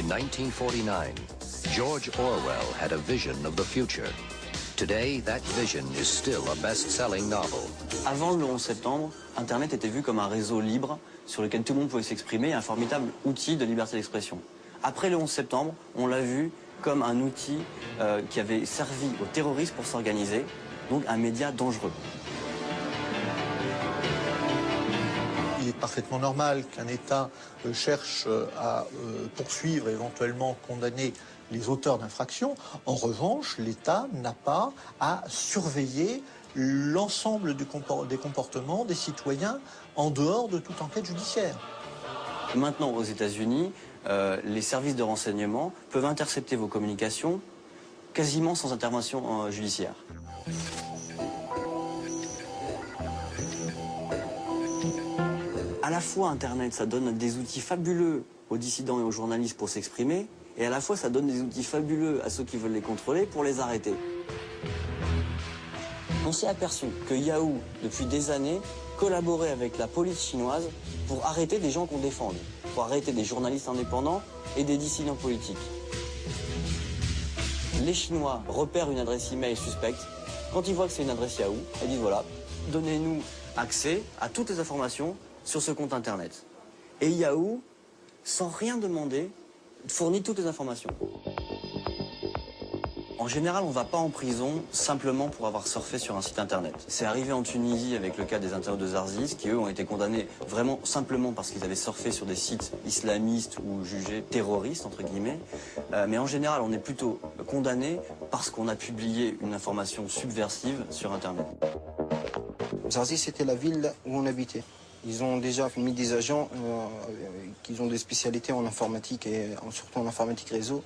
1949, George Orwell had a vision of the future. Today, that vision is still a best-selling novel. Avant le 11 septembre, Internet était vu comme un réseau libre sur lequel tout le monde pouvait s'exprimer, un formidable outil de liberté d'expression. Après le 11 septembre, on l'a vu comme un outil qui avait servi aux terroristes pour s'organiser, donc un média dangereux. Il est parfaitement normal qu'un État cherche à poursuivre, éventuellement condamner les auteurs d'infractions. En revanche, l'État n'a pas à surveiller l'ensemble des comportements des citoyens en dehors de toute enquête judiciaire. Maintenant, aux États-Unis, les services de renseignement peuvent intercepter vos communications quasiment sans intervention judiciaire. À la fois, Internet, ça donne des outils fabuleux aux dissidents et aux journalistes pour s'exprimer, et à la fois, ça donne des outils fabuleux à ceux qui veulent les contrôler pour les arrêter. On s'est aperçu que Yahoo, depuis des années, collaborait avec la police chinoise pour arrêter des gens qu'on défend, pour arrêter des journalistes indépendants et des dissidents politiques. Les Chinois repèrent une adresse email suspecte. Quand ils voient que c'est une adresse Yahoo, ils disent voilà, donnez-nous accès à toutes les informations sur ce compte Internet. Et Yahoo, sans rien demander, fournit toutes les informations. En général, on ne va pas en prison simplement pour avoir surfé sur un site Internet. C'est arrivé en Tunisie avec le cas des internautes de Zarzis, qui eux ont été condamnés vraiment simplement parce qu'ils avaient surfé sur des sites islamistes ou jugés terroristes, entre guillemets. Mais en général, on est plutôt condamné parce qu'on a publié une information subversive sur Internet. Zarzis, c'était la ville où on habitait. Ils ont déjà mis des agents qui ont des spécialités en informatique et surtout en informatique réseau.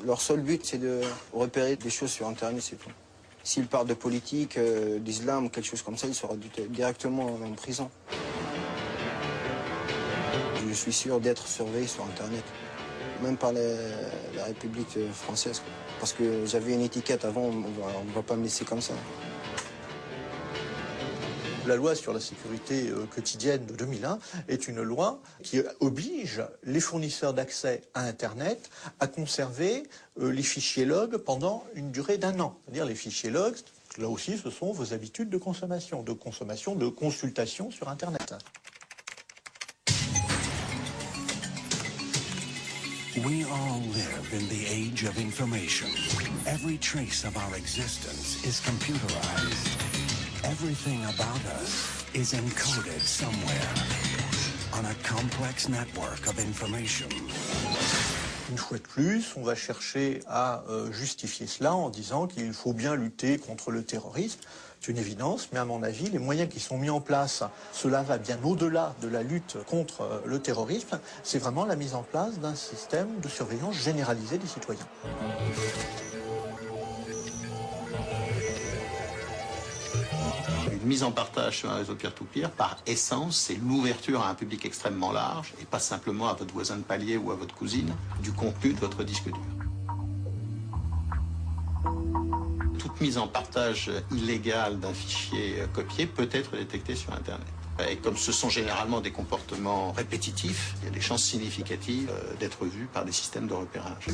Leur seul but, c'est de repérer des choses sur Internet, c'est tout. S'ils parlent de politique, d'islam ou quelque chose comme ça, ils seront directement en prison. Je suis sûr d'être surveillé sur Internet, même par la République française. Parce que j'avais une étiquette avant, on ne va pas me laisser comme ça. La loi sur la sécurité quotidienne de 2001 est une loi qui oblige les fournisseurs d'accès à Internet à conserver les fichiers log pendant une durée d'1 an. C'est-à-dire les fichiers log, là aussi, ce sont vos habitudes de consommation, de consultation sur Internet. We all live in the age of information. Every trace of our existence is computerized. Everything about us is encoded somewhere on a complex network of information. Une fois de plus, on va chercher à justifier cela en disant qu'il faut bien lutter contre le terrorisme. C'est une évidence, mais à mon avis, les moyens qui sont mis en place, cela va bien au-delà de la lutte contre le terrorisme. C'est vraiment la mise en place d'un système de surveillance généralisée des citoyens. Une mise en partage sur un réseau peer-to-peer, par essence, c'est l'ouverture à un public extrêmement large, et pas simplement à votre voisin de palier ou à votre cousine, du contenu de votre disque dur. Toute mise en partage illégale d'un fichier copié peut être détectée sur Internet. Et comme ce sont généralement des comportements répétitifs, il y a des chances significatives d'être vus par des systèmes de repérage.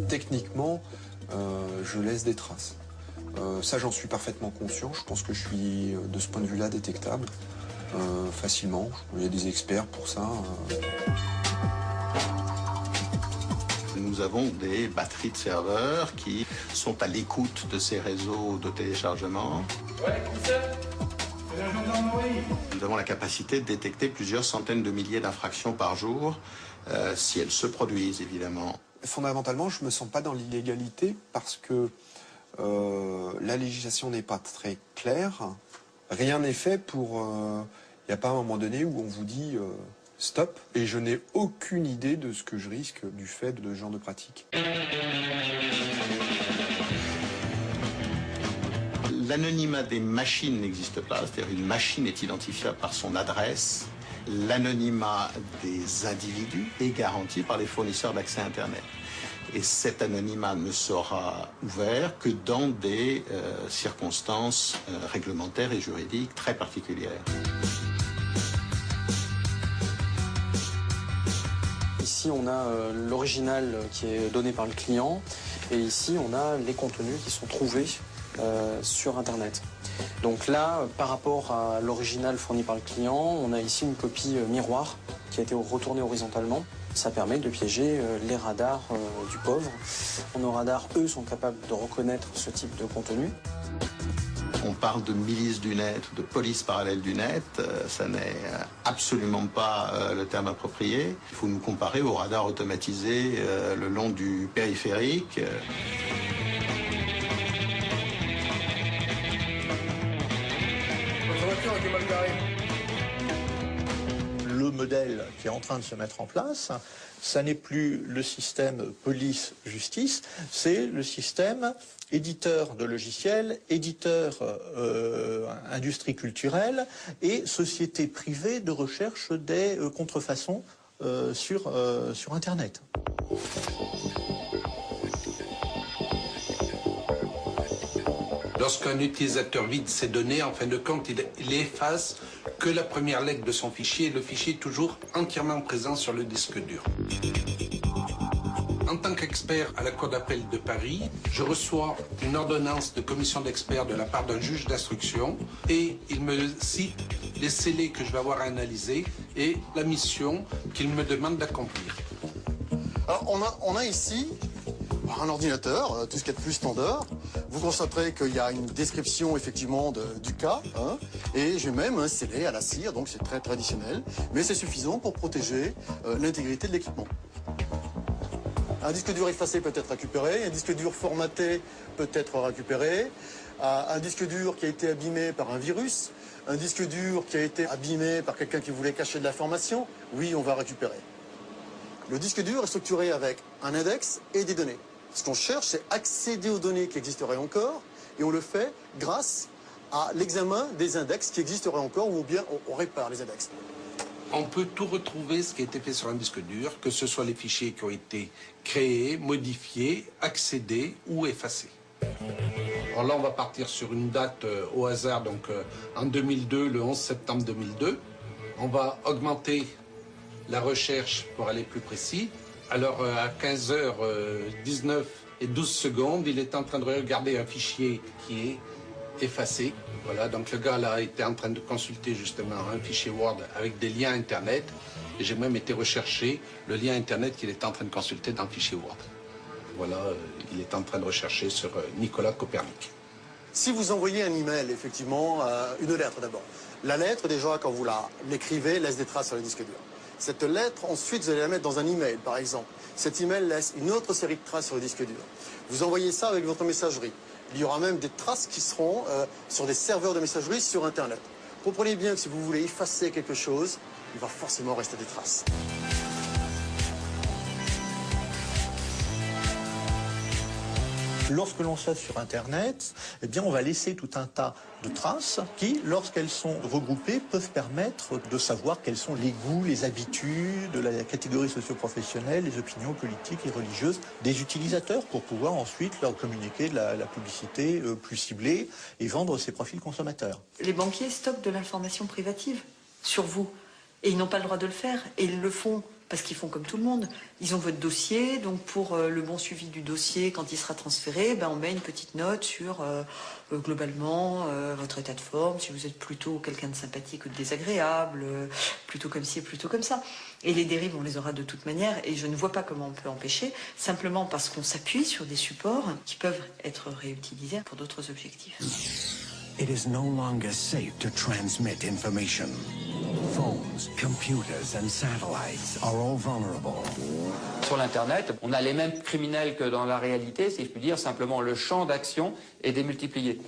Techniquement, je laisse des traces. Ça, j'en suis parfaitement conscient. Je pense que je suis, de ce point de vue-là, détectable facilement. Il y a des experts pour ça. Nous avons des batteries de serveurs qui sont à l'écoute de ces réseaux de téléchargement. Nous avons la capacité de détecter plusieurs centaines de milliers d'infractions par jour, si elles se produisent, évidemment. Fondamentalement, je ne me sens pas dans l'illégalité parce que la législation n'est pas très claire. Rien n'est fait pour... Il n'y a pas un moment donné où on vous dit stop. Et je n'ai aucune idée de ce que je risque du fait de ce genre de pratique. L'anonymat des machines n'existe pas. C'est-à-dire une machine est identifiable par son adresse. L'anonymat des individus est garanti par les fournisseurs d'accès Internet. Et cet anonymat ne sera ouvert que dans des circonstances réglementaires et juridiques très particulières. Ici, on a l'original qui est donné par le client et ici, on a les contenus qui sont trouvés sur Internet. Donc là, par rapport à l'original fourni par le client, on a ici une copie miroir qui a été retournée horizontalement. Ça permet de piéger les radars du pauvre. Nos radars, eux, sont capables de reconnaître ce type de contenu. On parle de milice du net ou de police parallèle du net, ça n'est absolument pas le terme approprié. Il faut nous comparer aux radars automatisés le long du périphérique. Le modèle qui est en train de se mettre en place, ça n'est plus le système police-justice, c'est le système éditeur de logiciels, éditeur industrie culturelle et société privée de recherche des contrefaçons sur Internet. Lorsqu'un utilisateur vide ses données, en fin de compte, il efface que la première lettre de son fichier et le fichier est toujours entièrement présent sur le disque dur. En tant qu'expert à la Cour d'appel de Paris, je reçois une ordonnance de commission d'experts de la part d'un juge d'instruction et il me cite les scellés que je vais avoir à analyser et la mission qu'il me demande d'accomplir. Alors on a ici un ordinateur, tout ce qu'il y a de plus standard. Vous constaterez qu'il y a une description effectivement du cas, hein, et j'ai même un scellé à la cire, donc c'est très traditionnel, mais c'est suffisant pour protéger l'intégrité de l'équipement. Un disque dur effacé peut être récupéré, un disque dur formaté peut être récupéré, un disque dur qui a été abîmé par un virus, un disque dur qui a été abîmé par quelqu'un qui voulait cacher de l'information, oui, on va récupérer. Le disque dur est structuré avec un index et des données. Ce qu'on cherche, c'est accéder aux données qui existeraient encore, et on le fait grâce à l'examen des index qui existeraient encore, ou bien on répare les index. On peut tout retrouver ce qui a été fait sur un disque dur, que ce soit les fichiers qui ont été créés, modifiés, accédés ou effacés. Alors là, on va partir sur une date au hasard, donc en 2002, le 11 septembre 2002. On va augmenter la recherche pour aller plus précis. Alors à 15h19 et 12 secondes, il est en train de regarder un fichier qui est effacé. Voilà, donc le gars là était en train de consulter justement un fichier Word avec des liens Internet. Et j'ai même été rechercher le lien Internet qu'il était en train de consulter dans le fichier Word. Voilà, il est en train de rechercher sur Nicolas Copernic. Si vous envoyez un email, effectivement, une lettre d'abord. La lettre, déjà, quand vous l'écrivez, laisse des traces sur le disque dur. Cette lettre, ensuite, vous allez la mettre dans un email, par exemple. Cet email laisse une autre série de traces sur le disque dur. Vous envoyez ça avec votre messagerie. Il y aura même des traces qui seront sur des serveurs de messagerie sur Internet. Comprenez bien que si vous voulez effacer quelque chose, il va forcément rester des traces. Lorsque l'on surfe sur Internet, eh bien, on va laisser tout un tas de traces qui, lorsqu'elles sont regroupées, peuvent permettre de savoir quels sont les goûts, les habitudes, la catégorie socio-professionnelle, les opinions politiques et religieuses des utilisateurs pour pouvoir ensuite leur communiquer de la publicité plus ciblée et vendre ses profils consommateurs. Les banquiers stockent de l'information privative sur vous et ils n'ont pas le droit de le faire et ils le font. Parce qu'ils font comme tout le monde. Ils ont votre dossier, donc pour le bon suivi du dossier, quand il sera transféré, on met une petite note sur globalement votre état de forme, si vous êtes plutôt quelqu'un de sympathique ou de désagréable, plutôt comme ci et plutôt comme ça. Et les dérives, on les aura de toute manière, et je ne vois pas comment on peut empêcher, simplement parce qu'on s'appuie sur des supports qui peuvent être réutilisés pour d'autres objectifs. It is no longer safe to transmit information. Phones, computers and satellites are all vulnerable. Sur l'Internet, on a les mêmes criminels que dans la réalité, si je puis dire, simplement le champ d'action est démultiplié.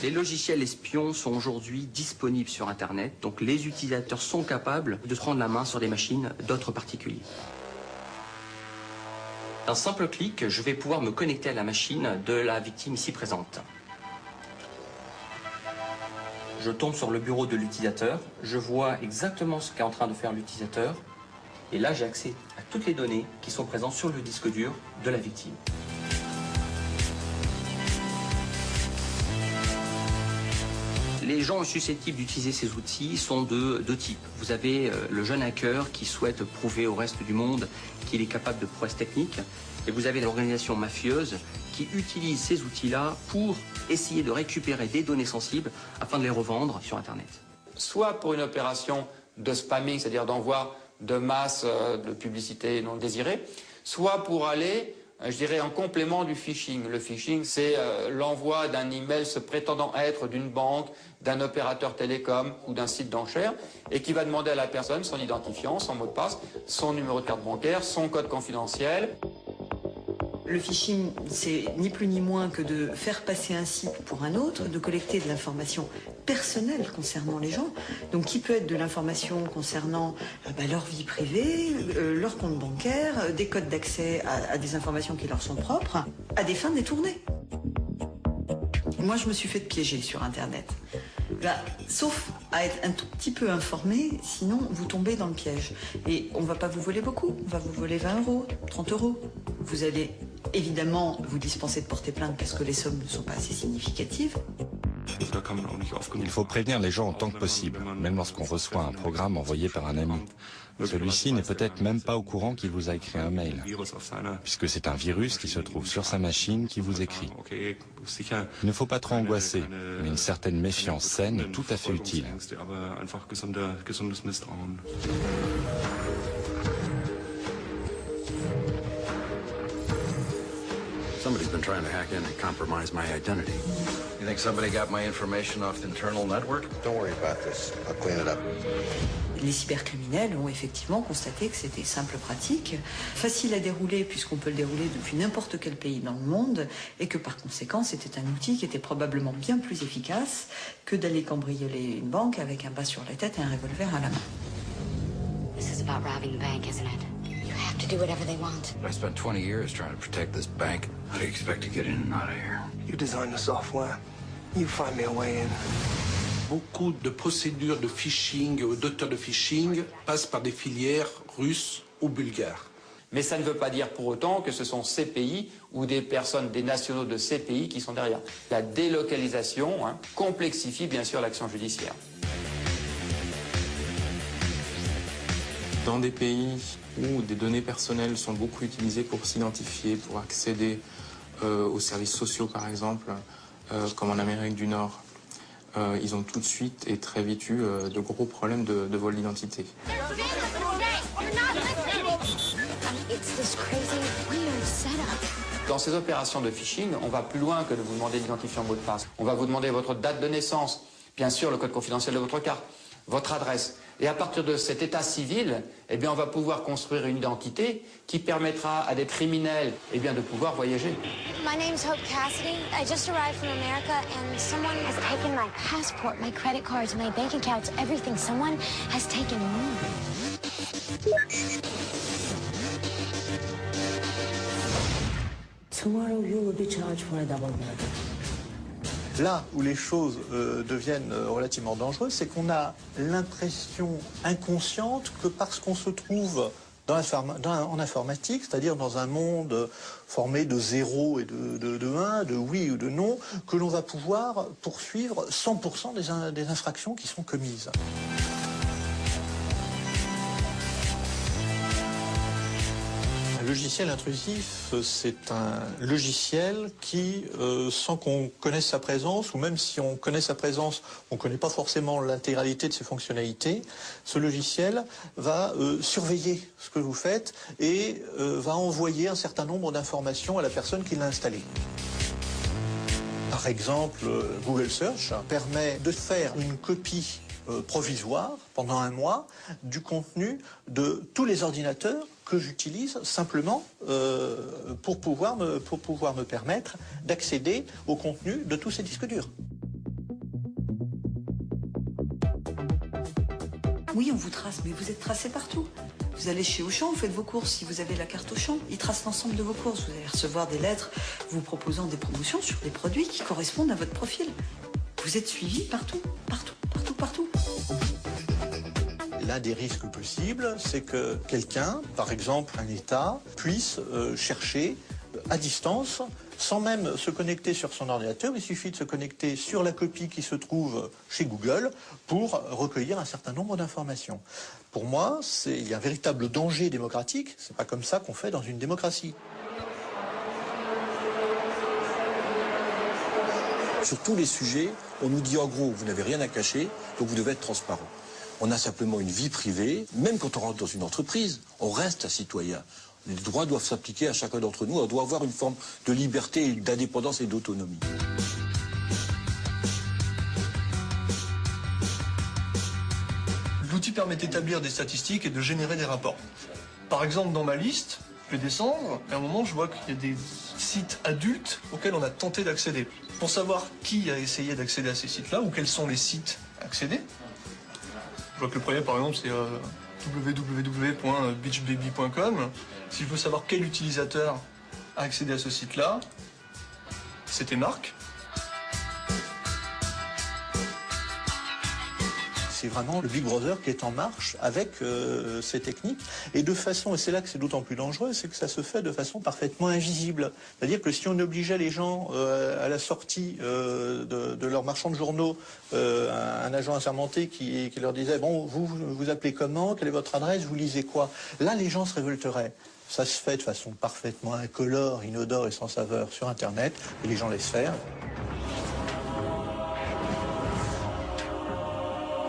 Les logiciels espions sont aujourd'hui disponibles sur Internet, donc les utilisateurs sont capables de prendre la main sur des machines d'autres particuliers. D'un simple clic, je vais pouvoir me connecter à la machine de la victime ici présente. Je tombe sur le bureau de l'utilisateur, je vois exactement ce qu'est en train de faire l'utilisateur, et là j'ai accès à toutes les données qui sont présentes sur le disque dur de la victime. Les gens susceptibles d'utiliser ces outils sont de deux types. Vous avez le jeune hacker qui souhaite prouver au reste du monde qu'il est capable de prouesses techniques. Et vous avez l'organisation mafieuse qui utilise ces outils-là pour essayer de récupérer des données sensibles afin de les revendre sur Internet. Soit pour une opération de spamming, c'est-à-dire d'envoi de masse de publicité non désirée, soit pour aller, je dirais, en complément du phishing. Le phishing, c'est l'envoi d'un email se prétendant être d'une banque, d'un opérateur télécom ou d'un site d'enchères et qui va demander à la personne son identifiant, son mot de passe, son numéro de carte bancaire, son code confidentiel. Le phishing, c'est ni plus ni moins que de faire passer un site pour un autre, de collecter de l'information personnelle concernant les gens, donc qui peut être de l'information concernant leur vie privée, leur compte bancaire, des codes d'accès à des informations qui leur sont propres, à des fins détournées. Moi, je me suis fait piéger sur Internet. Sauf à être un tout petit peu informé, sinon vous tombez dans le piège. Et on ne va pas vous voler beaucoup, on va vous voler 20 €, 30 €. Vous allez évidemment vous dispenser de porter plainte parce que les sommes ne sont pas assez significatives. Il faut prévenir les gens autant que possible, même lorsqu'on reçoit un programme envoyé par un ami. Celui-ci n'est peut-être même pas au courant qu'il vous a écrit un mail, puisque c'est un virus qui se trouve sur sa machine qui vous écrit. Il ne faut pas trop angoisser, mais une certaine méfiance saine est tout à fait utile. Somebody's been trying to hack in and compromise my identity. You think somebody got my information off the internal network? Don't worry about this. I'll clean it up. Les cybercriminels ont effectivement constaté que c'était simple pratique, facile à dérouler puisqu'on peut le dérouler depuis n'importe quel pays dans le monde et que par conséquent c'était un outil qui était probablement bien plus efficace que d'aller cambrioler une banque avec un bas sur la tête et un revolver à la main. This is about robbing the bank, isn't it? You have to do whatever they want. I spent 20 years trying to protect this bank. How do you expect to get in and out of here? You design the software. You find me a way in. Beaucoup de procédures de phishing, d'auteurs de phishing, passent par des filières russes ou bulgares. Mais ça ne veut pas dire pour autant que ce sont ces pays ou des personnes, des nationaux de ces pays qui sont derrière. La délocalisation complexifie bien sûr l'action judiciaire. Dans des pays où des données personnelles sont beaucoup utilisées pour s'identifier, pour accéder aux services sociaux par exemple, comme en Amérique du Nord, ils ont tout de suite et très vite eu de gros problèmes de vol d'identité. Dans ces opérations de phishing, on va plus loin que de vous demander d'identifier un mot de passe. On va vous demander votre date de naissance, bien sûr le code confidentiel de votre carte, votre adresse. Et à partir de cet état civil, eh bien, on va pouvoir construire une identité qui permettra à des criminels de pouvoir voyager. My name's Hope Cassidy. I just arrived from America and someone has taken my passport, my credit cards, my bank accounts, everything. Someone has taken me. Tomorrow you will be charged for a double murder. Là où les choses deviennent relativement dangereuses, c'est qu'on a l'impression inconsciente que parce qu'on se trouve en informatique, c'est-à-dire dans un monde formé de 0 et de 1, de oui ou de non, que l'on va pouvoir poursuivre 100% des infractions qui sont commises. Un logiciel intrusif, c'est un logiciel qui, sans qu'on connaisse sa présence, ou même si on connaît sa présence, on ne connaît pas forcément l'intégralité de ses fonctionnalités, ce logiciel va surveiller ce que vous faites et va envoyer un certain nombre d'informations à la personne qui l'a installé. Par exemple, Google Search permet de faire une copie provisoire pendant un mois du contenu de tous les ordinateurs que j'utilise simplement pour pouvoir me permettre d'accéder au contenu de tous ces disques durs. Oui, on vous trace, mais vous êtes tracé partout. Vous allez chez Auchan, vous faites vos courses. Si vous avez la carte Auchan, ils tracent l'ensemble de vos courses. Vous allez recevoir des lettres vous proposant des promotions sur des produits qui correspondent à votre profil. Vous êtes suivi partout, partout, partout, partout. L'un des risques possibles, c'est que quelqu'un, par exemple un État, puisse chercher à distance sans même se connecter sur son ordinateur, il suffit de se connecter sur la copie qui se trouve chez Google pour recueillir un certain nombre d'informations. Pour moi, il y a un véritable danger démocratique, c'est pas comme ça qu'on fait dans une démocratie. Sur tous les sujets, on nous dit en gros, vous n'avez rien à cacher, donc vous devez être transparent. On a simplement une vie privée. Même quand on rentre dans une entreprise, on reste un citoyen. Les droits doivent s'appliquer à chacun d'entre nous. On doit avoir une forme de liberté, d'indépendance et d'autonomie. L'outil permet d'établir des statistiques et de générer des rapports. Par exemple, dans ma liste, je vais descendre, et à un moment, je vois qu'il y a des sites adultes auxquels on a tenté d'accéder. Pour savoir qui a essayé d'accéder à ces sites-là, ou quels sont les sites accédés, je vois que le premier, par exemple, c'est www.beachbaby.com. Si je veux savoir quel utilisateur a accédé à ce site-là, c'était Marc. C'est vraiment le Big Brother qui est en marche avec ces techniques. Et de façon, et c'est là que c'est d'autant plus dangereux, c'est que ça se fait de façon parfaitement invisible. C'est-à-dire que si on obligeait les gens à la sortie de leur marchand de journaux, un agent assermenté qui leur disait « Bon, vous appelez comment? Quelle est votre adresse? Vous lisez quoi ?» Là, les gens se révolteraient. Ça se fait de façon parfaitement incolore, inodore et sans saveur sur Internet, et les gens laissent faire.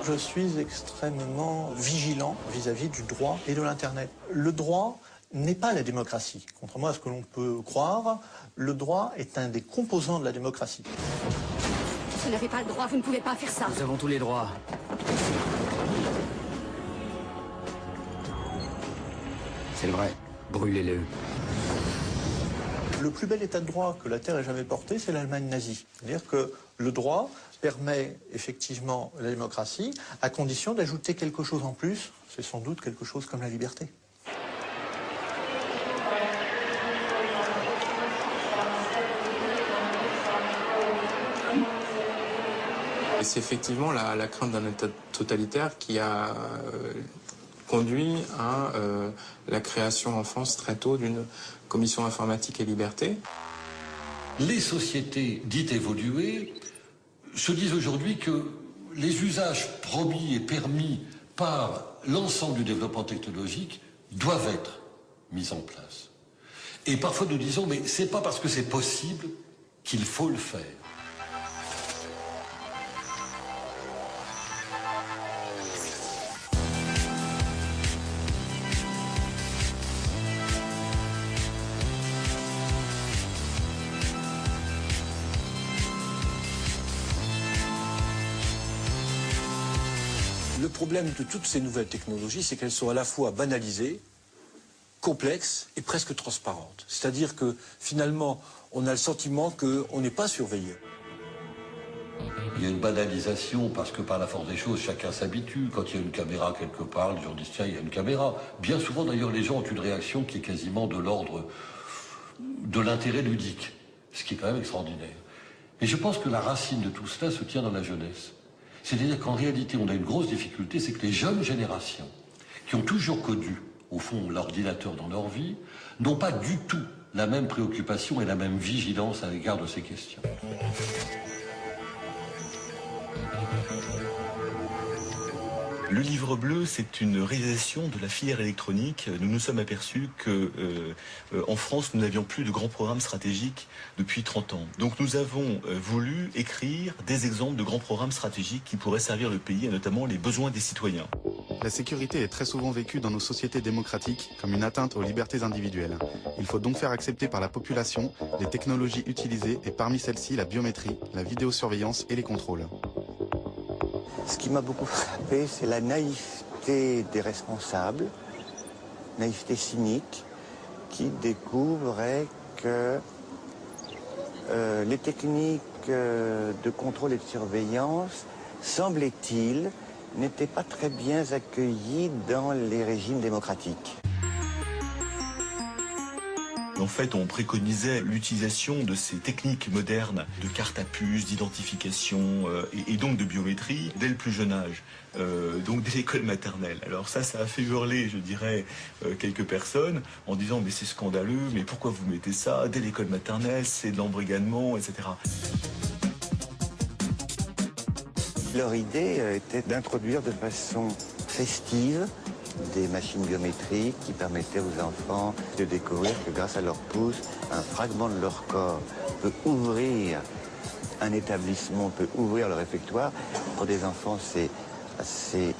Je suis extrêmement vigilant vis-à-vis du droit et de l'Internet. Le droit n'est pas la démocratie. Contrairement à ce que l'on peut croire, le droit est un des composants de la démocratie. Vous n'avez pas le droit, vous ne pouvez pas faire ça. Nous avons tous les droits. C'est vrai, brûlez-le. Le plus bel état de droit que la Terre ait jamais porté, c'est l'Allemagne nazie. C'est-à-dire que le droit permet effectivement la démocratie, à condition d'ajouter quelque chose en plus, c'est sans doute quelque chose comme la liberté. Et c'est effectivement la crainte d'un État totalitaire qui a conduit à la création en France très tôt d'une commission informatique et liberté. Les sociétés dites évoluées se disent aujourd'hui que les usages promis et permis par l'ensemble du développement technologique doivent être mis en place. Et parfois nous disons, mais c'est pas parce que c'est possible qu'il faut le faire. Le problème de toutes ces nouvelles technologies, c'est qu'elles sont à la fois banalisées, complexes et presque transparentes. C'est-à-dire que finalement, on a le sentiment qu'on n'est pas surveillé. Il y a une banalisation parce que par la force des choses, chacun s'habitue. Quand il y a une caméra quelque part, les gens disent tiens, il y a une caméra. Bien souvent d'ailleurs, les gens ont une réaction qui est quasiment de l'ordre de l'intérêt ludique, ce qui est quand même extraordinaire. Mais je pense que la racine de tout cela se tient dans la jeunesse. C'est-à-dire qu'en réalité, on a une grosse difficulté, c'est que les jeunes générations, qui ont toujours connu, au fond, l'ordinateur dans leur vie, n'ont pas du tout la même préoccupation et la même vigilance à l'égard de ces questions. Le livre bleu, c'est une réalisation de la filière électronique. Nous nous sommes aperçus que en France, nous n'avions plus de grands programmes stratégiques depuis 30 ans. Donc nous avons voulu écrire des exemples de grands programmes stratégiques qui pourraient servir le pays, et notamment les besoins des citoyens. La sécurité est très souvent vécue dans nos sociétés démocratiques comme une atteinte aux libertés individuelles. Il faut donc faire accepter par la population les technologies utilisées et parmi celles-ci la biométrie, la vidéosurveillance et les contrôles. Ce qui m'a beaucoup frappé, c'est la naïveté des responsables, naïveté cynique, qui découvraient que les techniques de contrôle et de surveillance, semblait-il, n'étaient pas très bien accueillies dans les régimes démocratiques. En fait, on préconisait l'utilisation de ces techniques modernes de carte à puce, d'identification et donc de biométrie dès le plus jeune âge. Donc dès l'école maternelle. Alors ça a fait hurler, je dirais, quelques personnes en disant mais c'est scandaleux, mais pourquoi vous mettez ça dès l'école maternelle, c'est de l'embrigadement, etc. Leur idée était d'introduire de façon festive des machines biométriques qui permettaient aux enfants de découvrir que grâce à leur pouce, un fragment de leur corps peut ouvrir un établissement, peut ouvrir le réfectoire. Pour des enfants, c'est assez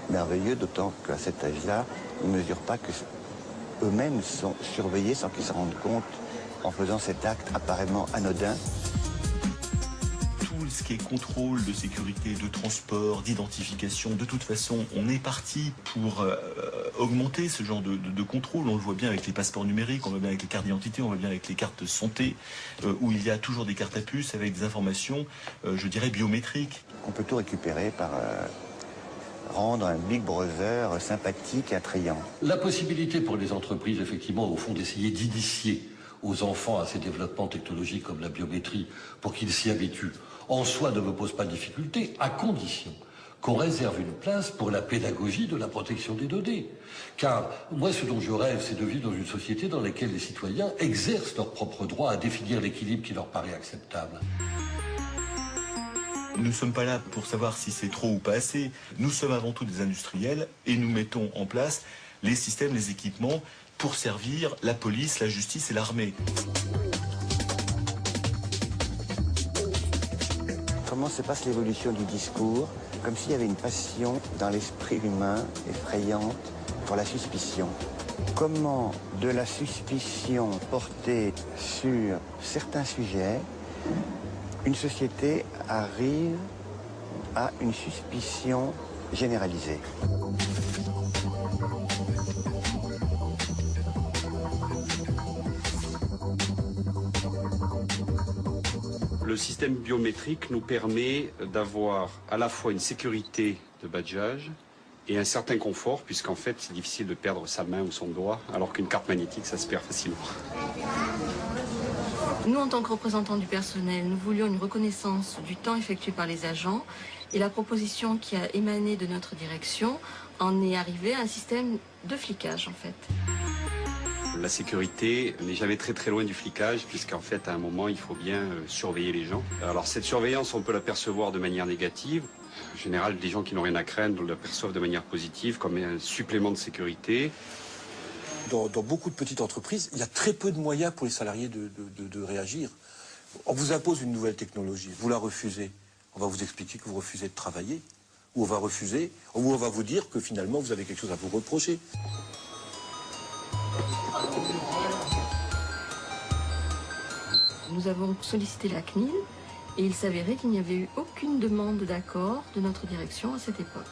merveilleux, d'autant qu'à cet âge-là, ils ne mesurent pas que eux-mêmes sont surveillés sans qu'ils se rendent compte en faisant cet acte apparemment anodin. Tout ce qui est contrôle de sécurité, de transport, d'identification, de toute façon, on est parti pour augmenter ce genre de contrôle. On le voit bien avec les passeports numériques, on le voit bien avec les cartes d'identité, on le voit bien avec les cartes de santé, où il y a toujours des cartes à puce avec des informations, je dirais, biométriques. On peut tout récupérer par rendre un Big Brother sympathique et attrayant. La possibilité pour les entreprises, effectivement, au fond, d'essayer d'initier aux enfants à ces développements technologiques comme la biométrie pour qu'ils s'y habituent, en soi ne me pose pas de difficulté, à condition qu'on réserve une place pour la pédagogie de la protection des données. Car moi, ce dont je rêve, c'est de vivre dans une société dans laquelle les citoyens exercent leur propre droit à définir l'équilibre qui leur paraît acceptable. Nous ne sommes pas là pour savoir si c'est trop ou pas assez. Nous sommes avant tout des industriels et nous mettons en place les systèmes, les équipements pour servir la police, la justice et l'armée. Comment se passe l'évolution du discours? Comme s'il y avait une passion dans l'esprit humain effrayante pour la suspicion. Comment de la suspicion portée sur certains sujets, une société arrive à une suspicion généralisée. Le système biométrique nous permet d'avoir à la fois une sécurité de badgeage et un certain confort, puisqu'en fait c'est difficile de perdre sa main ou son doigt, alors qu'une carte magnétique ça se perd facilement. Nous, en tant que représentants du personnel, nous voulions une reconnaissance du temps effectué par les agents et la proposition qui a émané de notre direction en est arrivée à un système de flicage en fait. La sécurité n'est jamais très loin du flicage, puisqu'en fait à un moment il faut bien surveiller les gens. Alors cette surveillance on peut l'apercevoir de manière négative. En général, des gens qui n'ont rien à craindre l'aperçoivent de manière positive comme un supplément de sécurité. Dans beaucoup de petites entreprises, il y a très peu de moyens pour les salariés de réagir. On vous impose une nouvelle technologie, vous la refusez. On va vous expliquer que vous refusez de travailler, ou on va refuser, ou on va vous dire que finalement vous avez quelque chose à vous reprocher. Nous avons sollicité la CNIL et il s'avérait qu'il n'y avait eu aucune demande d'accord de notre direction à cette époque.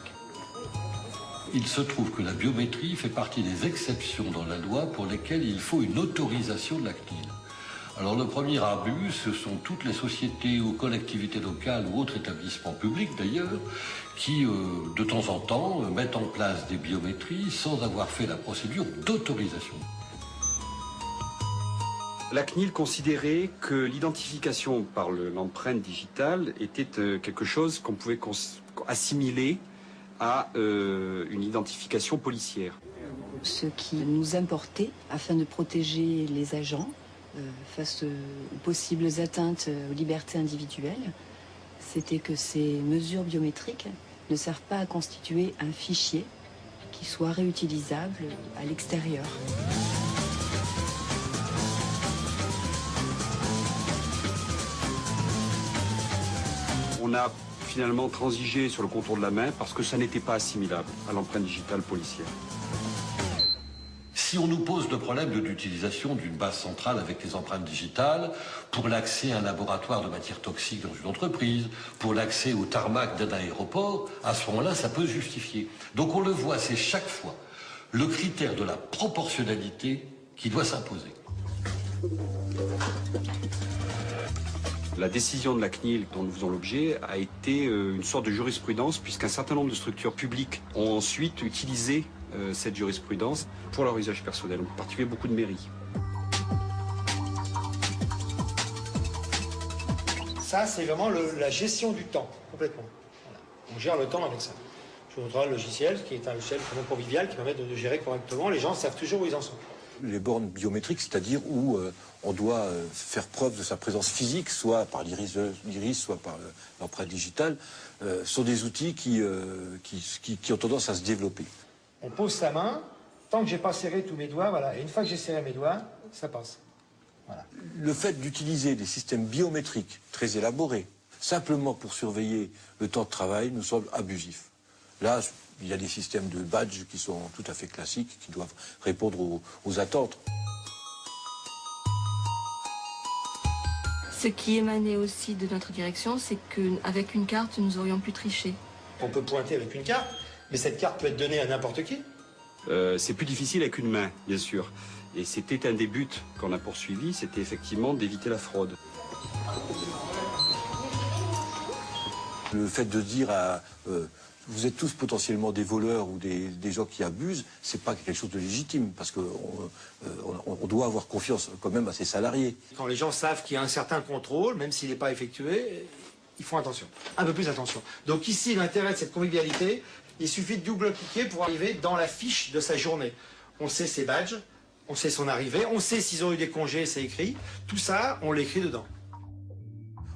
Il se trouve que la biométrie fait partie des exceptions dans la loi pour lesquelles il faut une autorisation de la CNIL. Alors le premier abus, ce sont toutes les sociétés ou collectivités locales ou autres établissements publics d'ailleurs, qui de temps en temps mettent en place des biométries sans avoir fait la procédure d'autorisation. La CNIL considérait que l'identification par l'empreinte digitale était quelque chose qu'on pouvait assimiler à une identification policière. Ce qui nous importait afin de protéger les agents face aux possibles atteintes aux libertés individuelles, c'était que ces mesures biométriques ne servent pas à constituer un fichier qui soit réutilisable à l'extérieur. On a finalement transigé sur le contour de la main parce que ça n'était pas assimilable à l'empreinte digitale policière. Si on nous pose le problème de l'utilisation d'une base centrale avec les empreintes digitales pour l'accès à un laboratoire de matières toxiques dans une entreprise, pour l'accès au tarmac d'un aéroport, à ce moment-là, ça peut se justifier. Donc on le voit, c'est chaque fois le critère de la proportionnalité qui doit s'imposer. La décision de la CNIL dont nous faisons l'objet a été une sorte de jurisprudence puisqu'un certain nombre de structures publiques ont ensuite utilisé cette jurisprudence pour leur usage personnel, en particulier beaucoup de mairies. Ça, c'est vraiment la gestion du temps, complètement. Voilà. On gère le temps avec ça. Je vous montrerai le logiciel, qui est un logiciel vraiment convivial, qui permet de gérer correctement. Les gens savent toujours où ils en sont. Les bornes biométriques, c'est-à-dire où on doit faire preuve de sa présence physique, soit par l'iris, soit par l'empreinte digitale, sont des outils qui ont tendance à se développer. On pose sa main, tant que j'ai pas serré tous mes doigts, voilà. Et une fois que j'ai serré mes doigts, ça passe. Voilà. Le fait d'utiliser des systèmes biométriques très élaborés, simplement pour surveiller le temps de travail, nous semble abusif. Là, il y a des systèmes de badges qui sont tout à fait classiques, qui doivent répondre aux attentes. Ce qui émanait aussi de notre direction, c'est qu'avec une carte, nous aurions pu tricher. On peut pointer avec une carte, mais cette carte peut être donnée à n'importe qui. C'est plus difficile avec une main, bien sûr. Et c'était un des buts qu'on a poursuivi, c'était effectivement d'éviter la fraude. Le fait de dire à... vous êtes tous potentiellement des voleurs ou des gens qui abusent, c'est pas quelque chose de légitime, parce qu'on doit avoir confiance quand même à ses salariés. Quand les gens savent qu'il y a un certain contrôle, même s'il n'est pas effectué, ils font attention, un peu plus attention. Donc ici, l'intérêt de cette convivialité, il suffit de double-cliquer pour arriver dans la fiche de sa journée. On sait ses badges, on sait son arrivée, on sait s'ils ont eu des congés, c'est écrit. Tout ça, on l'écrit dedans.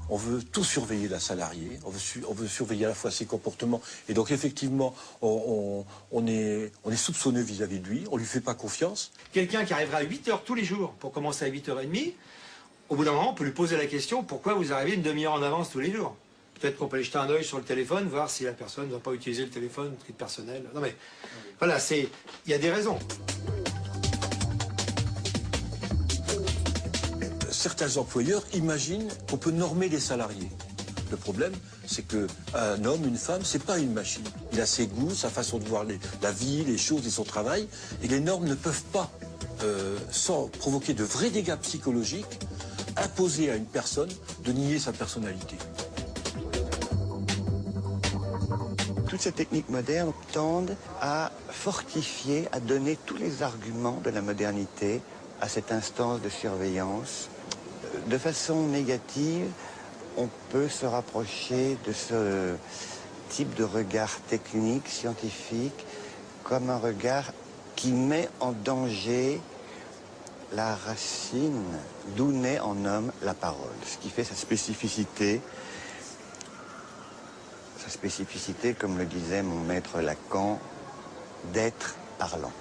On veut tout surveiller la salariée, on veut surveiller à la fois ses comportements. Et donc effectivement, on est soupçonneux vis-à-vis de lui, on lui fait pas confiance. Quelqu'un qui arrivera à 8h tous les jours pour commencer à 8h30, au bout d'un moment, on peut lui poser la question, pourquoi vous arrivez une demi-heure en avance tous les jours? Peut-être qu'on peut aller jeter un œil sur le téléphone, voir si la personne ne va pas utiliser le téléphone, au titre personnel. Non mais, voilà, il y a des raisons. Certains employeurs imaginent qu'on peut normer les salariés. Le problème, c'est qu'un homme, une femme, c'est pas une machine. Il a ses goûts, sa façon de voir la vie, les choses et son travail. Et les normes ne peuvent pas, sans provoquer de vrais dégâts psychologiques, imposer à une personne de nier sa personnalité. Toutes ces techniques modernes tendent à fortifier, à donner tous les arguments de la modernité à cette instance de surveillance. De façon négative, on peut se rapprocher de ce type de regard technique, scientifique, comme un regard qui met en danger la racine d'où naît en homme la parole, ce qui fait sa spécificité, comme le disait mon maître Lacan, d'être parlant.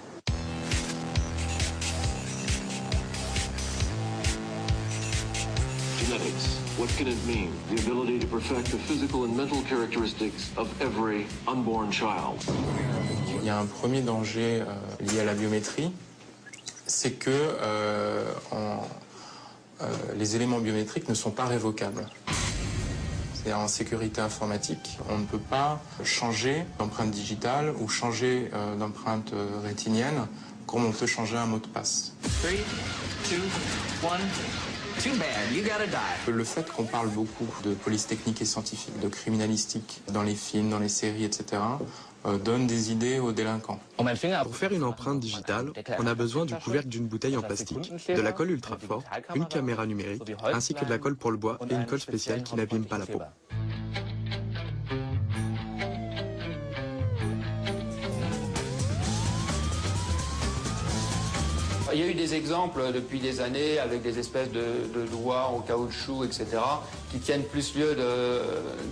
Genetics. What can it mean? The ability to perfect the physical and mental characteristics of every unborn child. Il y a un premier danger lié à la biométrie, c'est que les éléments biométriques ne sont pas révocables. C'est-à-dire en sécurité informatique, on ne peut pas changer d'empreinte digitale ou changer d'empreinte rétinienne comme on peut changer un mot de passe. 3, 2, 1. Too bad, you gotta die. Le fait qu'on parle beaucoup de police technique et scientifique, de criminalistique dans les films, dans les séries, etc., donne des idées aux délinquants. Pour faire une empreinte digitale, on a besoin du couvercle d'une bouteille en plastique, de la colle ultra forte, une caméra numérique, ainsi que de la colle pour le bois et une colle spéciale qui n'abîme pas la peau. Il y a eu des exemples depuis des années avec des espèces de doigts en caoutchouc, etc., qui tiennent plus lieu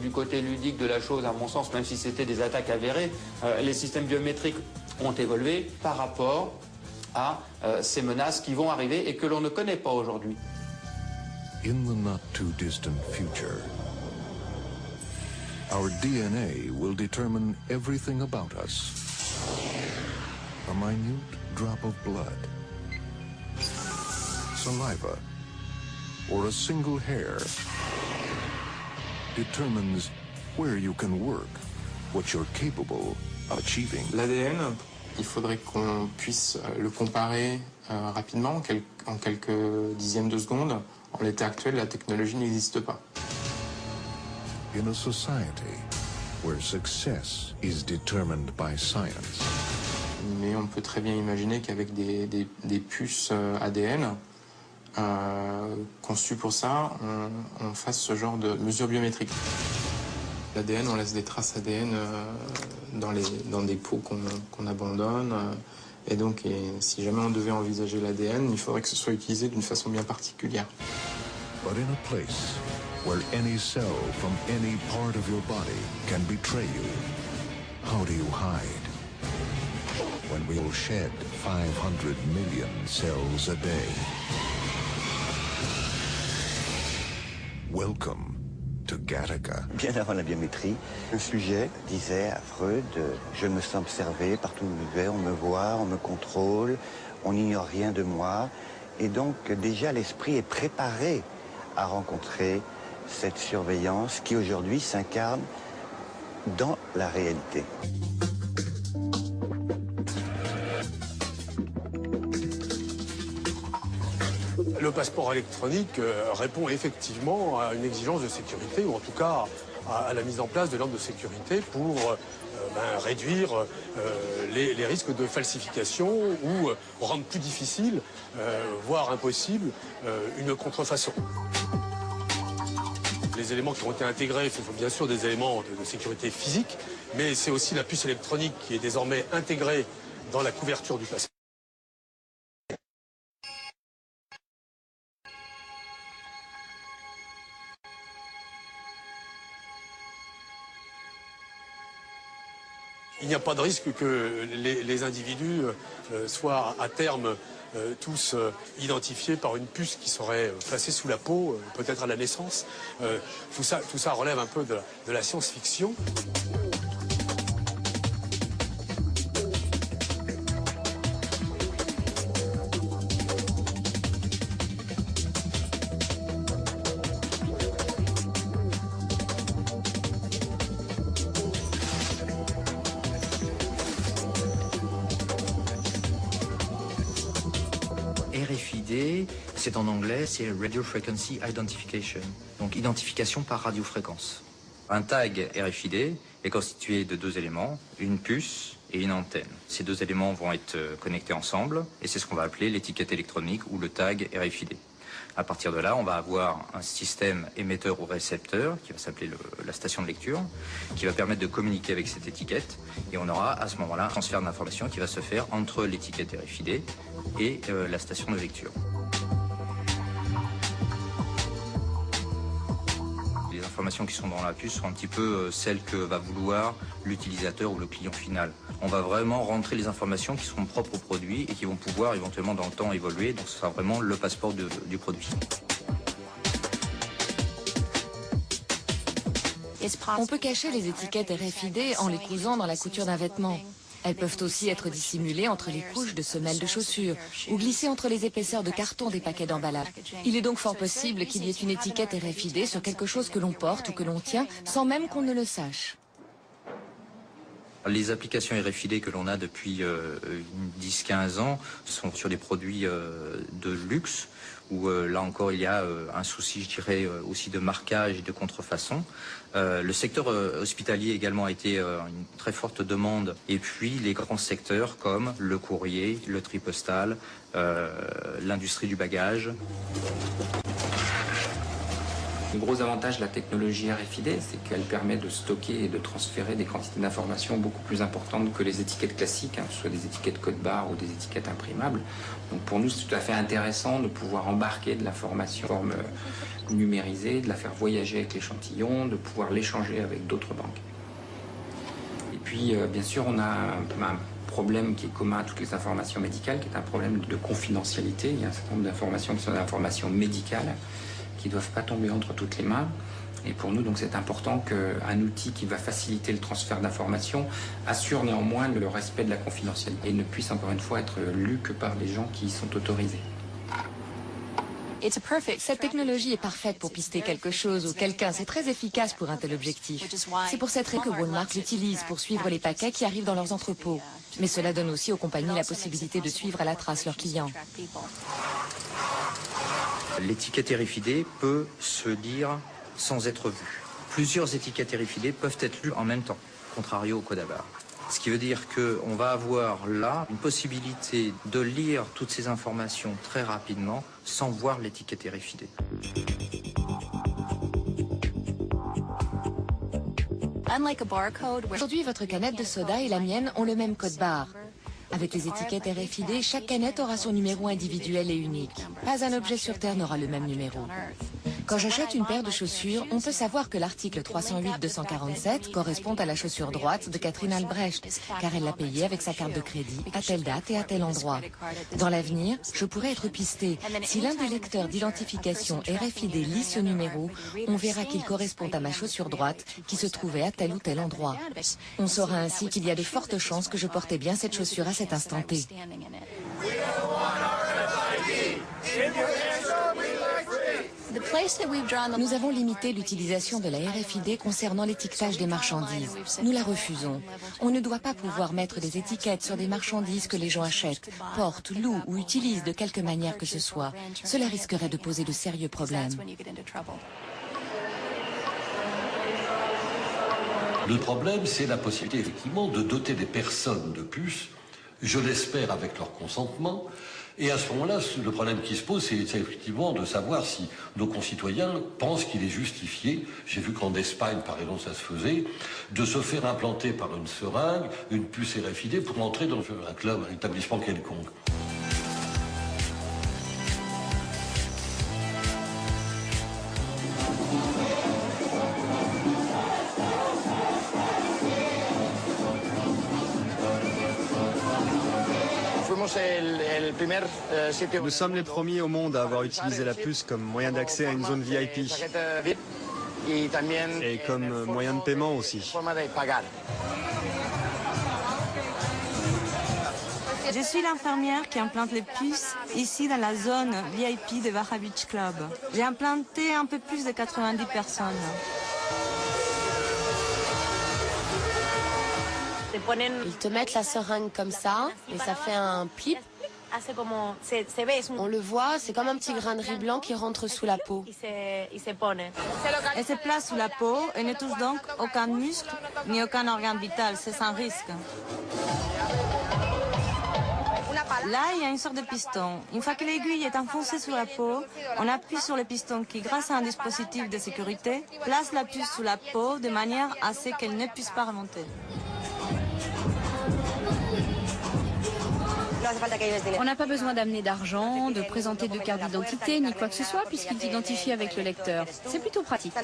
du côté ludique de la chose, à mon sens, même si c'était des attaques avérées. Les systèmes biométriques ont évolué par rapport à ces menaces qui vont arriver et que l'on ne connaît pas aujourd'hui. In the not too distant future, our DNA will determine everything about us. A minute drop of blood, saliva, or a single hair determines where you can work, what you're capable of achieving. L'ADN, il faudrait qu'on puisse le comparer rapidement, en quelques dixièmes de seconde. En l'état actuel, la technologie n'existe pas. In a society where success is determined by science. Mais on peut très bien imaginer qu'avec des puces ADN, conçus pour ça, on fasse ce genre de mesures biométriques. L'ADN, on laisse des traces ADN dans des pots qu'on abandonne. Et donc, si jamais on devait envisager l'ADN, il faudrait que ce soit utilisé d'une façon bien particulière. But in a place where any cell from any part of your body can betray you, how do you hide? When we will shed 500 million cells a day. Welcome to Gattaca. Bien avant la biométrie, le sujet disait à Freud, je me sens observé partout où je vais, on me voit, on me contrôle, on n'ignore rien de moi. Et donc déjà l'esprit est préparé à rencontrer cette surveillance qui aujourd'hui s'incarne dans la réalité. Le passeport électronique répond effectivement à une exigence de sécurité, ou en tout cas à la mise en place de normes de sécurité pour réduire les risques de falsification ou rendre plus difficile, voire impossible, une contrefaçon. Les éléments qui ont été intégrés, ce sont bien sûr des éléments de sécurité physique, mais c'est aussi la puce électronique qui est désormais intégrée dans la couverture du passeport. Il n'y a pas de risque que les individus soient à terme tous identifiés par une puce qui serait placée sous la peau, peut-être à la naissance. Tout ça relève un peu de la science-fiction. RFID, c'est en anglais, c'est Radio Frequency Identification, donc identification par radiofréquence. Un tag RFID est constitué de deux éléments, une puce et une antenne. Ces deux éléments vont être connectés ensemble et c'est ce qu'on va appeler l'étiquette électronique ou le tag RFID. À partir de là, on va avoir un système émetteur ou récepteur qui va s'appeler la station de lecture, qui va permettre de communiquer avec cette étiquette et on aura à ce moment-là un transfert d'informations qui va se faire entre l'étiquette RFID et la station de lecture. Les informations qui sont dans la puce sont un petit peu celles que va vouloir l'utilisateur ou le client final. On va vraiment rentrer les informations qui seront propres au produit et qui vont pouvoir éventuellement dans le temps évoluer, donc ce sera vraiment le passeport du produit. On peut cacher les étiquettes RFID en les cousant dans la couture d'un vêtement. Elles peuvent aussi être dissimulées entre les couches de semelles de chaussures ou glissées entre les épaisseurs de carton des paquets d'emballage. Il est donc fort possible qu'il y ait une étiquette RFID sur quelque chose que l'on porte ou que l'on tient sans même qu'on ne le sache. Les applications RFID que l'on a depuis 10-15 ans sont sur des produits de luxe où là encore il y a un souci, je dirais, aussi de marquage et de contrefaçon. Le secteur hospitalier également a été une très forte demande et puis les grands secteurs comme le courrier, le tri postal, l'industrie du bagage. Le gros avantage de la technologie RFID, c'est qu'elle permet de stocker et de transférer des quantités d'informations beaucoup plus importantes que les étiquettes classiques, que ce soit des étiquettes code-barre ou des étiquettes imprimables. Donc pour nous, c'est tout à fait intéressant de pouvoir embarquer de l'information en forme numérisée, de la faire voyager avec l'échantillon, de pouvoir l'échanger avec d'autres banques. Et puis, bien sûr, on a un problème qui est commun à toutes les informations médicales, qui est un problème de confidentialité. Il y a un certain nombre d'informations qui sont des informations médicales, qui ne doivent pas tomber entre toutes les mains. Et pour nous, donc, c'est important qu'un outil qui va faciliter le transfert d'informations assure néanmoins le respect de la confidentialité et ne puisse encore une fois être lu que par les gens qui y sont autorisés. Cette technologie est parfaite pour pister quelque chose ou quelqu'un. C'est très efficace pour un tel objectif. C'est pour cette raison que Walmart l'utilise pour suivre les paquets qui arrivent dans leurs entrepôts. Mais cela donne aussi aux compagnies la possibilité de suivre à la trace leurs clients. L'étiquette RFID peut se lire sans être vue. Plusieurs étiquettes RFID peuvent être lues en même temps, contrario au code à barre. Ce qui veut dire qu'on va avoir là une possibilité de lire toutes ces informations très rapidement sans voir l'étiquette RFID. Aujourd'hui, votre canette de soda et la mienne ont le même code barre. Avec les étiquettes RFID, chaque canette aura son numéro individuel et unique. Pas un objet sur Terre n'aura le même numéro. Quand j'achète une paire de chaussures, on peut savoir que l'article 308-247 correspond à la chaussure droite de Catherine Albrecht, car elle l'a payée avec sa carte de crédit à telle date et à tel endroit. Dans l'avenir, je pourrais être pistée. Si l'un des lecteurs d'identification RFID lit ce numéro, on verra qu'il correspond à ma chaussure droite qui se trouvait à tel ou tel endroit. On saura ainsi qu'il y a de fortes chances que je portais bien cette chaussure à cet instant T. Nous avons limité l'utilisation de la RFID concernant l'étiquetage des marchandises. Nous la refusons. On ne doit pas pouvoir mettre des étiquettes sur des marchandises que les gens achètent, portent, louent ou utilisent de quelque manière que ce soit. Cela risquerait de poser de sérieux problèmes. Le problème, c'est la possibilité, effectivement, de doter des personnes de puces, je l'espère avec leur consentement. Et à ce moment-là, le problème qui se pose, c'est effectivement de savoir si nos concitoyens pensent qu'il est justifié, j'ai vu qu'en Espagne, par exemple, ça se faisait, de se faire implanter par une seringue, une puce RFID pour entrer dans un club, un établissement quelconque. Nous sommes les premiers au monde à avoir utilisé la puce comme moyen d'accès à une zone VIP et comme moyen de paiement aussi. Je suis l'infirmière qui implante les puces ici dans la zone VIP de Baja Beach Club. J'ai implanté un peu plus de 90 personnes. Ils te mettent la seringue comme ça et ça fait un plip. On le voit, c'est comme un petit grain de riz blanc qui rentre sous la peau. Elle se place sous la peau et ne touche donc aucun muscle ni aucun organe vital, c'est sans risque. Là, il y a une sorte de piston. Une fois que l'aiguille est enfoncée sous la peau, on appuie sur le piston qui, grâce à un dispositif de sécurité, place la puce sous la peau de manière à ce qu'elle ne puisse pas remonter. On n'a pas besoin d'amener d'argent, de présenter de carte d'identité, ni quoi que ce soit, puisqu'il t'identifie avec le lecteur. C'est plutôt pratique.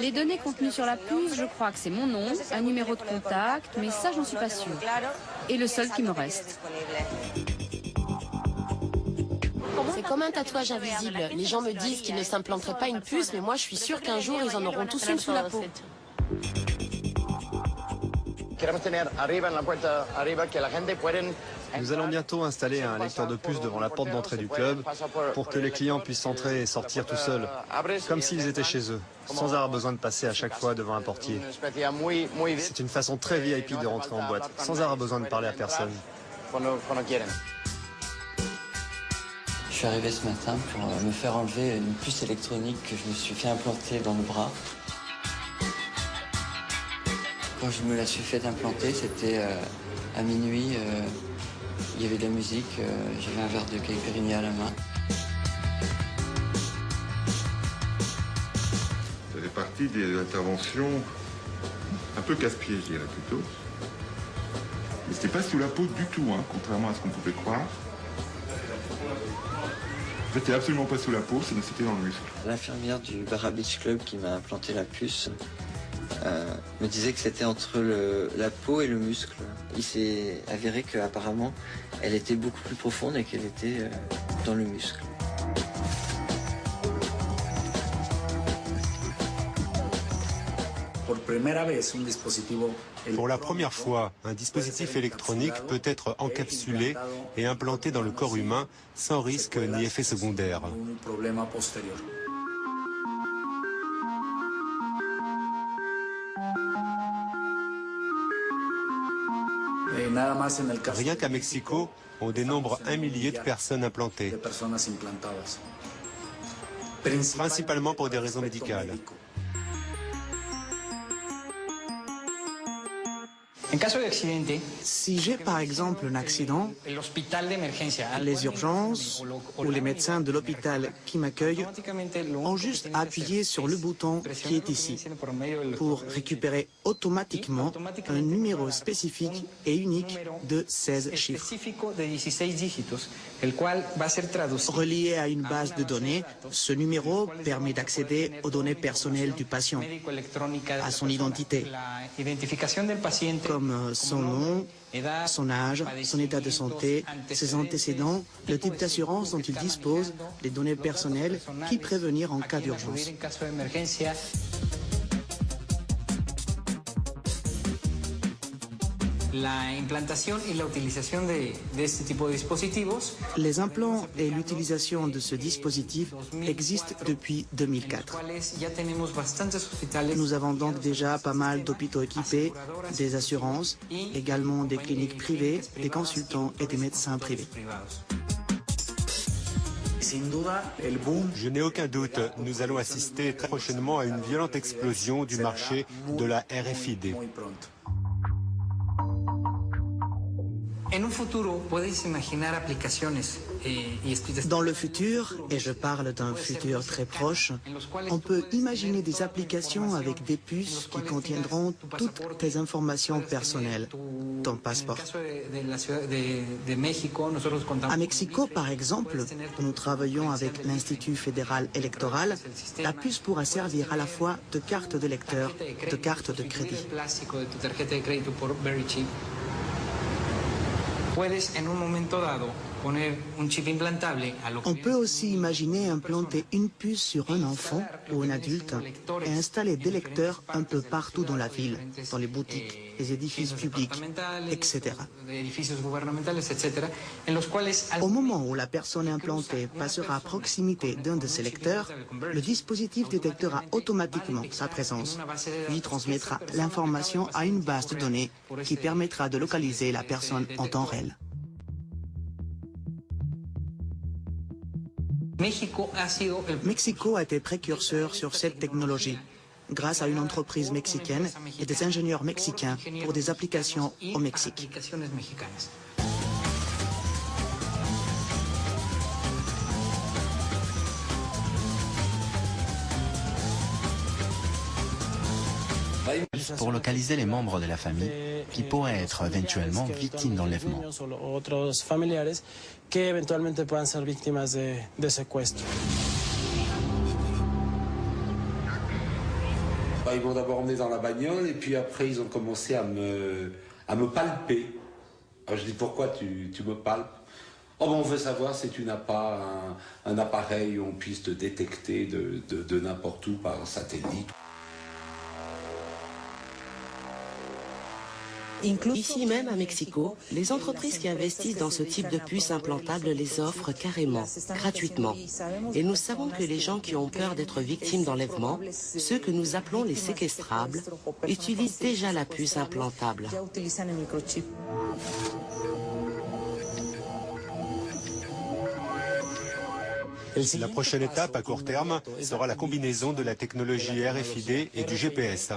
Les données contenues sur la puce, je crois que c'est mon nom, un numéro de contact, mais ça, j'en suis pas sûre. Et le seul qui me reste. C'est comme un tatouage invisible. Les gens me disent qu'ils ne s'implanteraient pas une puce, mais moi, je suis sûre qu'un jour, ils en auront tous une sous la peau. Nous allons bientôt installer un lecteur de puce devant la porte d'entrée du club pour que les clients puissent entrer et sortir tout seuls, comme s'ils étaient chez eux, sans avoir besoin de passer à chaque fois devant un portier. C'est une façon très VIP de rentrer en boîte, sans avoir besoin de parler à personne. Je suis arrivé ce matin pour me faire enlever une puce électronique que je me suis fait implanter dans le bras. Quand je me la suis fait implanter, c'était à minuit, il y avait de la musique, j'avais un verre de caipirinha à la main. Ça fait partie des interventions un peu casse-pied, je dirais plutôt. Mais c'était pas sous la peau du tout, hein, contrairement à ce qu'on pouvait croire. En fait, c'était absolument pas sous la peau, c'était dans le muscle. L'infirmière du Baja Beach Club qui m'a implanté la puce me disait que c'était entre la peau et le muscle. Il s'est avéré qu'apparemment, elle était beaucoup plus profonde et qu'elle était dans le muscle. Pour la première fois, un dispositif électronique peut être encapsulé et implanté dans le corps humain sans risque ni effet secondaire. Rien qu'à Mexico, on dénombre 1 millier de personnes implantées, principalement pour des raisons médicales. Si j'ai par exemple un accident, les urgences ou les médecins de l'hôpital qui m'accueillent ont juste à appuyer sur le bouton qui est ici pour récupérer automatiquement un numéro spécifique et unique de 16 chiffres. Relié à une base de données, ce numéro permet d'accéder aux données personnelles du patient, à son identité, comme son nom, son âge, son état de santé, ses antécédents, le type d'assurance dont il dispose, les données personnelles qui prévenir en cas d'urgence. Les implants et l'utilisation de ce dispositif existent depuis 2004. Nous avons donc déjà pas mal d'hôpitaux équipés, des assurances, également des cliniques privées, des consultants et des médecins privés. Je n'ai aucun doute, nous allons assister très prochainement à une violente explosion du marché de la RFID. Dans le futur, et je parle d'un futur très proche, on peut imaginer des applications avec des puces qui contiendront toutes tes informations personnelles, ton passeport. À Mexico, par exemple, où nous travaillons avec l'Institut fédéral électoral, la puce pourra servir à la fois de carte de lecteur, de carte de crédit. On peut aussi imaginer implanter une puce sur un enfant ou un adulte et installer des lecteurs un peu partout dans la ville, dans les boutiques, les édifices publics, etc. Au moment où la personne implantée passera à proximité d'un de ces lecteurs, le dispositif détectera automatiquement sa présence, puis transmettra l'information à une base de données qui permettra de localiser la personne en temps réel. Mexico a été précurseur sur cette technologie, grâce à une entreprise mexicaine et des ingénieurs mexicains pour des applications au Mexique. Pour localiser les membres de la famille qui pourraient être éventuellement victimes d'enlèvement. Ils m'ont d'abord emmené dans la bagnole et puis après ils ont commencé à me palper. Alors je dis pourquoi tu me palpes? Oh ben on veut savoir si tu n'as pas un appareil où on puisse te détecter de n'importe où par satellite. Ici même à Mexico, les entreprises qui investissent dans ce type de puces implantables les offrent carrément, gratuitement. Et nous savons que les gens qui ont peur d'être victimes d'enlèvement, ceux que nous appelons les séquestrables, utilisent déjà la puce implantable. La prochaine étape à court terme sera la combinaison de la technologie RFID et du GPS.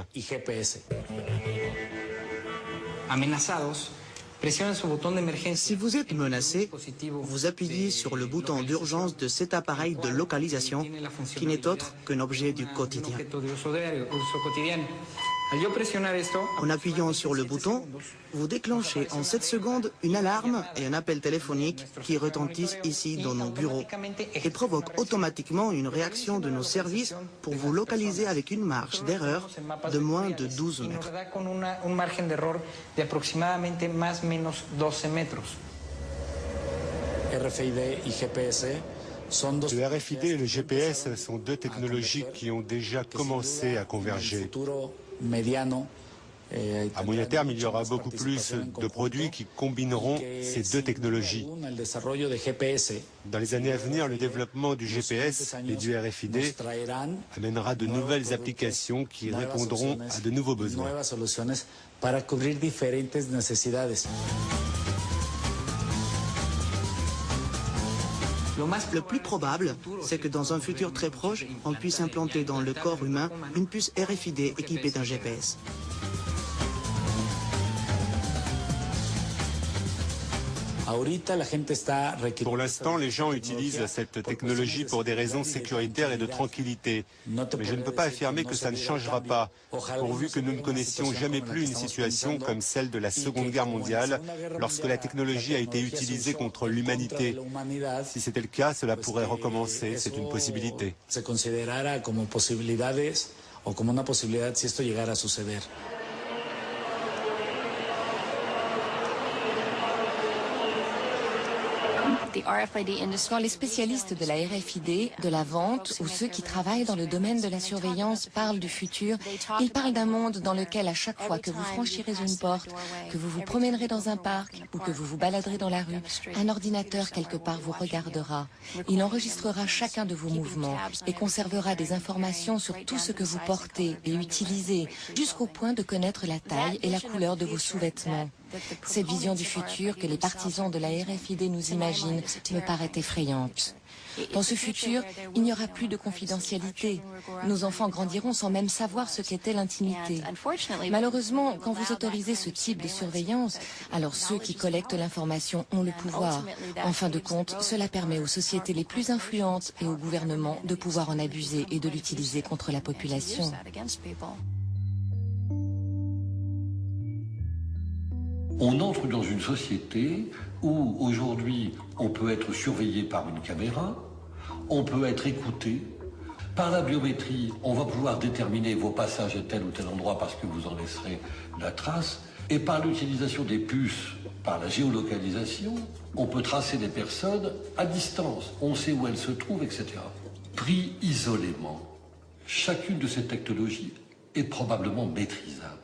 Si vous êtes menacé, vous appuyez sur le bouton d'urgence de cet appareil de localisation qui n'est autre qu'un objet du quotidien. En appuyant sur le bouton, vous déclenchez en 7 secondes une alarme et un appel téléphonique qui retentissent ici dans nos bureaux et provoquent automatiquement une réaction de nos services pour vous localiser avec une marge d'erreur de moins de 12 mètres. Le RFID et le GPS sont deux technologies qui ont déjà commencé à converger. À moyen terme, il y aura beaucoup plus de produits qui combineront ces deux technologies. Dans les années à venir, le développement du GPS et du RFID amènera de nouvelles applications qui répondront à de nouveaux besoins. Le plus probable, c'est que dans un futur très proche, on puisse implanter dans le corps humain une puce RFID équipée d'un GPS. Pour l'instant, les gens utilisent cette technologie pour des raisons sécuritaires et de tranquillité. Mais je ne peux pas affirmer que ça ne changera pas, pourvu que nous ne connaissions jamais plus une situation comme celle de la Seconde Guerre mondiale, lorsque la technologie a été utilisée contre l'humanité. Si c'était le cas, cela pourrait recommencer, c'est une possibilité. Quand les spécialistes de la RFID, de la vente ou ceux qui travaillent dans le domaine de la surveillance parlent du futur, ils parlent d'un monde dans lequel à chaque fois que vous franchirez une porte, que vous vous promènerez dans un parc ou que vous vous baladerez dans la rue, un ordinateur quelque part vous regardera. Il enregistrera chacun de vos mouvements et conservera des informations sur tout ce que vous portez et utilisez, jusqu'au point de connaître la taille et la couleur de vos sous-vêtements. Cette vision du futur que les partisans de la RFID nous imaginent me paraît effrayante. Dans ce futur, il n'y aura plus de confidentialité. Nos enfants grandiront sans même savoir ce qu'était l'intimité. Malheureusement, quand vous autorisez ce type de surveillance, alors ceux qui collectent l'information ont le pouvoir. En fin de compte, cela permet aux sociétés les plus influentes et aux gouvernements de pouvoir en abuser et de l'utiliser contre la population. On entre dans une société où aujourd'hui on peut être surveillé par une caméra, on peut être écouté. Par la biométrie, on va pouvoir déterminer vos passages à tel ou tel endroit parce que vous en laisserez la trace. Et par l'utilisation des puces, par la géolocalisation, on peut tracer des personnes à distance. On sait où elles se trouvent, etc. Pris isolément, chacune de ces technologies est probablement maîtrisable.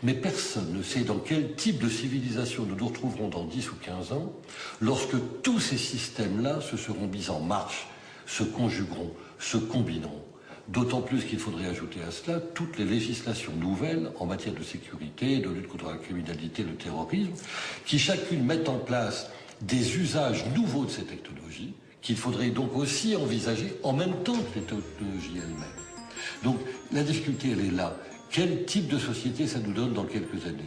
Mais personne ne sait dans quel type de civilisation nous nous retrouverons dans 10 ou 15 ans, lorsque tous ces systèmes-là se seront mis en marche, se conjugueront, se combineront. D'autant plus qu'il faudrait ajouter à cela toutes les législations nouvelles en matière de sécurité, de lutte contre la criminalité, le terrorisme, qui chacune mettent en place des usages nouveaux de ces technologies, qu'il faudrait donc aussi envisager en même temps que les technologies elles-mêmes. Donc la difficulté, elle est là. Quel type de société ça nous donne dans quelques années ?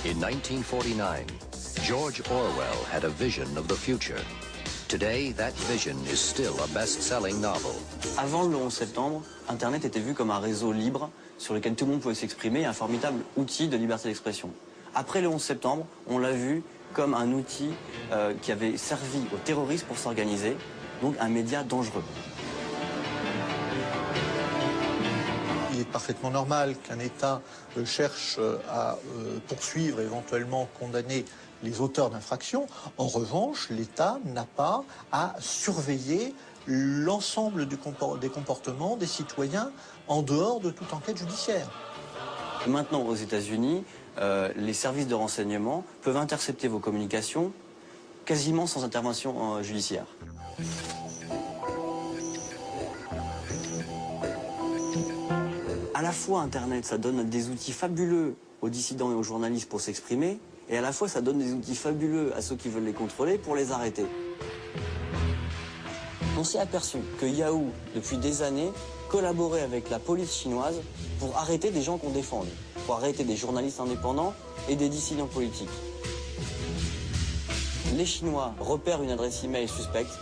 In 1949, George Orwell had a vision of the future. Today, that vision is still a best-selling novel. Avant le 11 septembre, Internet était vu comme un réseau libre sur lequel tout le monde pouvait s'exprimer et un formidable outil de liberté d'expression. Après le 11 septembre, on l'a vu comme un outil qui avait servi aux terroristes pour s'organiser, donc un média dangereux. Il est parfaitement normal qu'un État cherche à poursuivre, éventuellement condamner les auteurs d'infractions. En revanche, l'État n'a pas à surveiller l'ensemble des comportements des citoyens en dehors de toute enquête judiciaire. Maintenant, aux États-Unis, les services de renseignement peuvent intercepter vos communications quasiment sans intervention judiciaire. À la fois, Internet, ça donne des outils fabuleux aux dissidents et aux journalistes pour s'exprimer, et à la fois, ça donne des outils fabuleux à ceux qui veulent les contrôler pour les arrêter. On s'est aperçu que Yahoo, depuis des années, collaborait avec la police chinoise pour arrêter des gens qu'on défend, pour arrêter des journalistes indépendants et des dissidents politiques. Les Chinois repèrent une adresse email suspecte.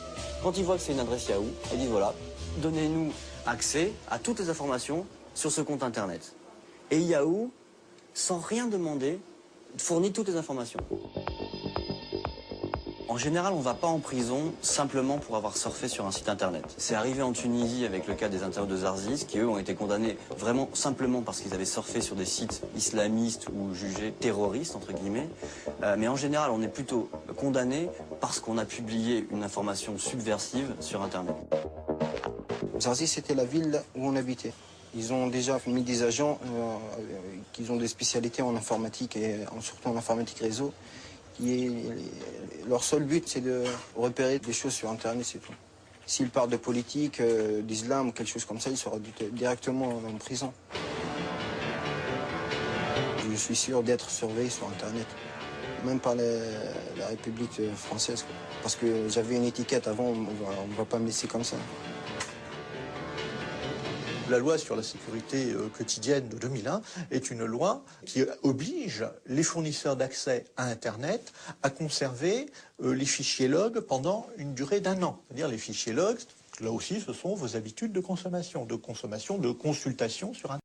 Quand ils voient que c'est une adresse Yahoo, ils disent voilà, donnez-nous accès à toutes les informations sur ce compte internet. Et Yahoo, sans rien demander, fournit toutes les informations. En général, on ne va pas en prison simplement pour avoir surfé sur un site internet. C'est arrivé en Tunisie avec le cas des internautes de Zarzis, qui eux ont été condamnés vraiment simplement parce qu'ils avaient surfé sur des sites islamistes ou jugés terroristes, entre guillemets. Mais en général, on est plutôt condamné parce qu'on a publié une information subversive sur internet. Zarzis, c'était la ville où on habitait. Ils ont déjà mis des agents qui ont des spécialités en informatique et surtout en informatique réseau. Leur seul but, c'est de repérer des choses sur Internet, c'est tout. S'ils parlent de politique, d'islam ou quelque chose comme ça, ils seront directement en prison. Je suis sûr d'être surveillé sur Internet, même par la République française. Parce que j'avais une étiquette avant, on ne va pas me laisser comme ça. La loi sur la sécurité quotidienne de 2001 est une loi qui oblige les fournisseurs d'accès à Internet à conserver les fichiers log pendant une durée d'1 an. C'est-à-dire les fichiers log, là aussi, ce sont vos habitudes de consommation, de consultation sur Internet.